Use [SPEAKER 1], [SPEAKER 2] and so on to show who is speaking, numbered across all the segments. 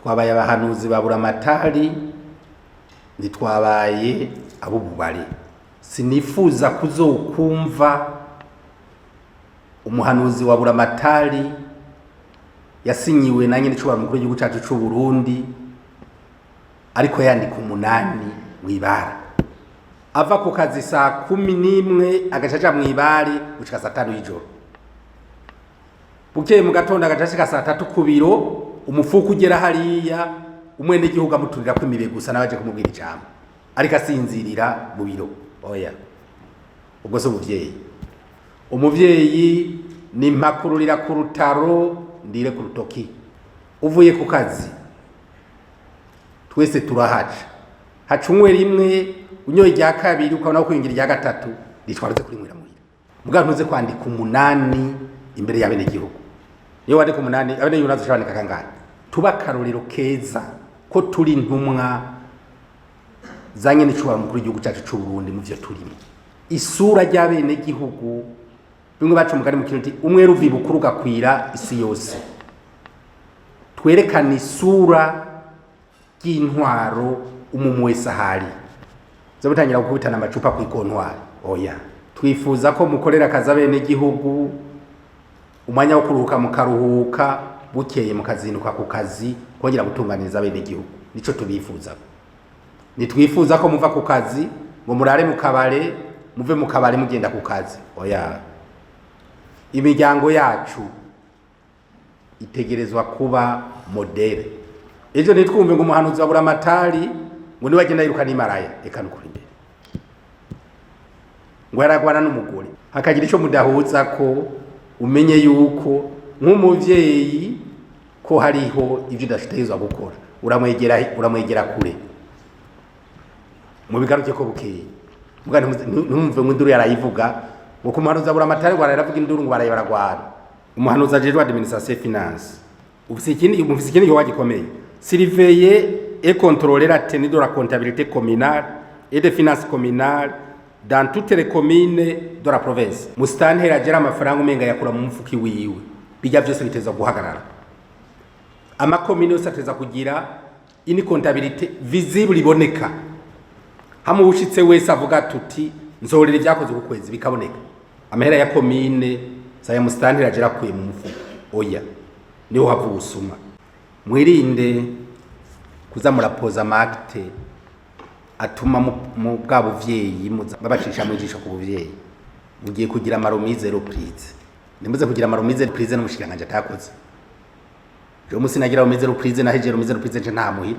[SPEAKER 1] twabaye abahanuzi babura amatari ntitwabaye abububare. Sinifuza kuzokumva umuhanuzi wabura amatari yasinyiwe na nyine cyubahiro mukuru w'igihugu cyacu cy'u Burundi ariko yandika 8 mwibara ava ku kazi saa 11 agacaca mwibari gushika saa 5 y'ijoro. Bukeye mu gatondo agacashika saa 3 ku biro umufuko ugera hariya umwene igihugu amuturira ko imibe gusa nabaje kumubwira ijambo ariko asinzirira mu biro. Oya, ubwo so umuvyeyi ni mpakururira ku rutaro ndire ku rutoki. Uvuye ku kazi twese turahaca, hacumwe rimwe unyoye rya kabiri ukabona kwingira rya gatatu ritwaraze kuri mwira muhira. Muga ntuze kwandika 8 imbere y'abene gihugu. Iyo wandika 8 abene gihugu nazoshabandika kangahe? Tuba karorero keza ko turi ntumwa zanye n'icubahiro mukuru w'igihugu cyacu cy'u Burundi mu vyo turimo. Isura ry'abene gihugu bimwe bacu mugari mu kintu umwe ruvi bukuru gakwira isi yose. Twerekana isura y'intwaro umumwe sahari zo butangira gukubitana amacupa ku ikontwari. Oya, twifuza ko mukorera kaza bene gihugu umwanya wo kuruhuka mukaruhuka, bukeye mukazinuka ku kazi kongera gutunganiza bene gihugu. Nico tubifuza. Nitwifuza ko muva ku kazi ngo murare mu kabare, muve mu kabare mugenda ku kazi. Oya, imiryango yacu itegerezwa kuba modere. Ejo nitwumve ngo umuhanuzi wabura amatari ngo niwe agenda yiruka n'imaraya eka nukuri imbere ngo yaragwana n'umugore hakagira ico mudahuza ko umenye yuko nk'umuvyeyi ko hariho ivyo udashitezwa gukora uramwegera kure mu bigaruke ko bukeye. Muga ntumve ngo induru yarayivuga ngo ku muhanuzi wabura amatari ngo aravuga induru ngo baraye baragwana. Umuhanuzi ajejwe administration finance ufise ikindi wagikomeye surveiller et contrôler la tenue de la comptabilité communale et des finances communales dans toutes les communes de la province. Mustanteri agera amafaranga umenga yakura mu mufuki wiwe bijya byose biteza guhagarara. Amakomine yose ateza kugira ini comptabilité visible iboneka. Hamu ushitse wese avuga tuti nzorera ibyakoze ku kwezi bikaboneka. Amahera ya komine saya mustanteri agera kuye mu mufuko. Oya, niho havu usuma. Mwirinde kuza murapoza markete atuma mu bwa buvyeyi babacisha mu jisho ku buvyeyi. Mugiye kugira amaromize reprise. Nimuze kugira amaromize reprise n'umushikiranganje atakoze. Jo musi nagira romize reprise na heje romize reprise nje nta muhira.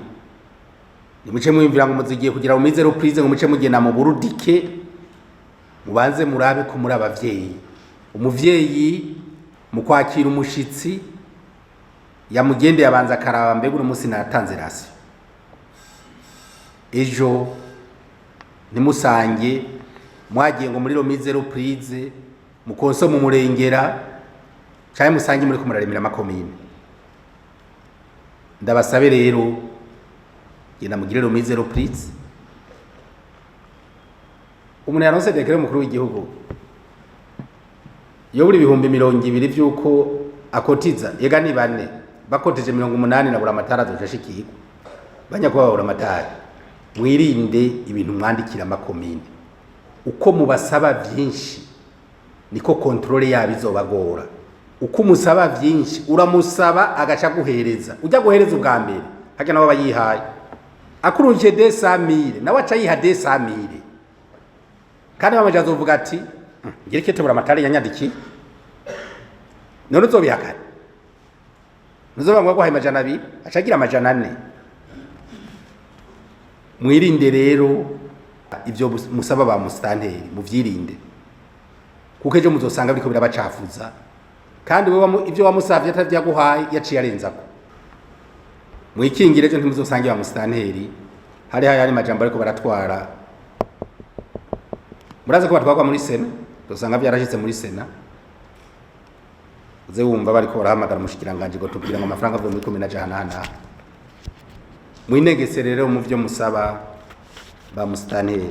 [SPEAKER 1] Nimuce mwimvira ngo muzigiye kugira romize reprise ngo muce mugena mu burudike mubanze murabe ko muri abavyeyi. Umuvyeyi mu kwakira umushitsi yamugende yabanza karaba mbega uno musi natanze rasi. Ejo nimusange mwagiye ngo muri romize reprise mukonso mu murengera cyaye musange muri kumuraremira amakomine. Ndabasabe rero genda mugire romize reprise. Umuntu yaronse dekere mukuru w'igihugu yo buri 200 byuko akotiza yega ni 4 bakoteje 80 na bura amatara zoshashikirwa banya kwa bura amatara. Mwirinde ibintu mwandikira amakomine uko mubasaba byinshi niko controle yabo izobagora. Uko musaba byinshi uramusaba agaca guhereza ujya guhereza ubwa mbere hake nabo bayihaye akuruje 200,000 nawe aca yiha 200,000 kandi bamajazo uvuga ati ngire kete bura amatara yanyandiki none uzobihakana nuzoba ngo guhaye majana 2 acagira amajana 4. Mwirinde rero ivyo musaba ba mustanteri muvyirinde kuko ejo muzosanga biriko birabacafuza kandi wewe ivyo wamusavye atavyaguhaye yaciye arenzako. Mwikingire ejo ntimuzosanga ba mustanteri hari hari majambo ariko baratwara. Muraza ko batwagwa muri sena dosanga byarashitse muri sena uze wumva bariko barahamagara mushikiranganje ngo tubwira ngo amafaranga avuye muri komine jahana. Mwinegese rero mu vyo musaba ba mustanteri.